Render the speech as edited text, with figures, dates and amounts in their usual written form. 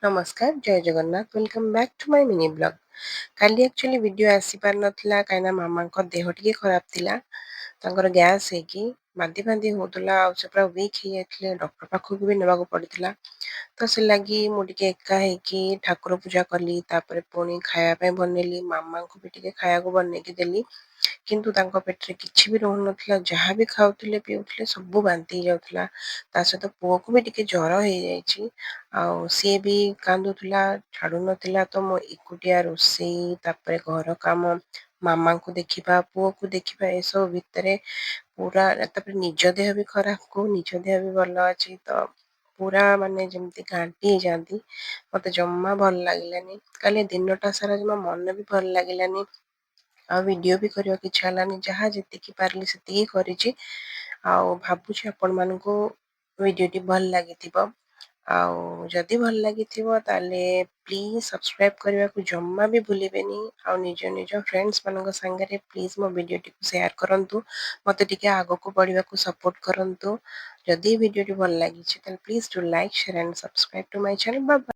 ନମସ୍କାର, ଜୟ Jagannath, welcome back to my mini blog. କାଲି ଆକ୍ଚୁଆଲି ଭିଡ଼ିଓ ଆସିପାରିନଥିଲା କାହିଁକିନା ମାମାଙ୍କ ଦେହ ଟିକେ ଖରାପ ଥିଲା। ତାଙ୍କର ଗ୍ୟାସ୍ ହେଇକି ବାନ୍ତି ଫାନ୍ତି ହେଉଥିଲା ଆଉ ସେ ପୁରା ୱିକ୍ ହେଇଯାଇଥିଲେ। ଡକ୍ଟର ପାଖକୁ ବି ନେବାକୁ ପଡ଼ିଥିଲା। ତ ସେ ଲାଗି ମୁଁ ଟିକେ ଏକା ହେଇକି ଠାକୁର ପୂଜା କଲି, ତାପରେ ପୁଣି ଖାଇବା ପାଇଁ ବନେଇଲି, ମାମାଙ୍କୁ ବି ଟିକେ ଖାଇବାକୁ ବନେଇକି ଦେଲି। କିନ୍ତୁ ତାଙ୍କ ପେଟରେ କିଛି ବି ରହୁନଥିଲା, ଯାହା ବି ଖାଉଥିଲେ ପିଉଥିଲେ ସବୁ ବାନ୍ତି ହେଇଯାଉଥିଲା। ତା ସହିତ ପୁଅକୁ ବି ଟିକେ ଜ୍ୱର ହେଇଯାଇଛି ଆଉ ସିଏ ବି କାନ୍ଦୁଥିଲା, ଛାଡ଼ୁନଥିଲା। ତ ମୁଁ ଏକୁଟିଆ ରୋଷେଇ, ତାପରେ ଘର କାମ, ମାମାଙ୍କୁ ଦେଖିବା, ପୁଅକୁ ଦେଖିବା, ଏସବୁ ଭିତରେ ପୁରା ତାପରେ ନିଜ ଦେହ ବି ଖରାପ କୁ ନିଜ ଦେହ ବି ଭଲ ଅଛି। ତ ପୁରା ମାନେ ଯେମିତି ଘାଣ୍ଟି ହେଇଯାଆନ୍ତି, ମତେ ଜମା ଭଲ ଲାଗିଲାନି। କାଲି ଦିନଟା ସାରା ଜମା ମନ ବି ଭଲ ଲାଗିଲାନି ଆଉ ଭିଡ଼ିଓ ବି କରିବାକୁ ଇଚ୍ଛା ହେଲାନି। ଯାହା ଯେତିକି ପାରିଲି ସେତିକି କରିଛି ଆଉ ଭାବୁଛି ଆପଣମାନଙ୍କୁ ଭିଡ଼ିଓଟି ଭଲ ଲାଗିଥିବ। ଆଉ ଯଦି ଭଲ ଲାଗିଥିବ ତାହେଲେ ପ୍ଲିଜ୍ ସବସ୍କ୍ରାଇବ୍ କରିବାକୁ ଜମା ବି ଭୁଲିବେନି ଆଉ ନିଜ ଫ୍ରେଣ୍ଡସ୍ ମାନଙ୍କ ସାଙ୍ଗରେ ପ୍ଲିଜ୍ ମୋ ଭିଡ଼ିଓଟିକୁ ସେୟାର କରନ୍ତୁ। ମୋତେ ଟିକେ ଆଗକୁ ବଢ଼ିବାକୁ ସପୋର୍ଟ କରନ୍ତୁ। ଯଦି ଭିଡ଼ିଓଟି ଭଲ ଲାଗିଛି ତାହେଲେ please do like, share and subscribe to my channel. Bye bye.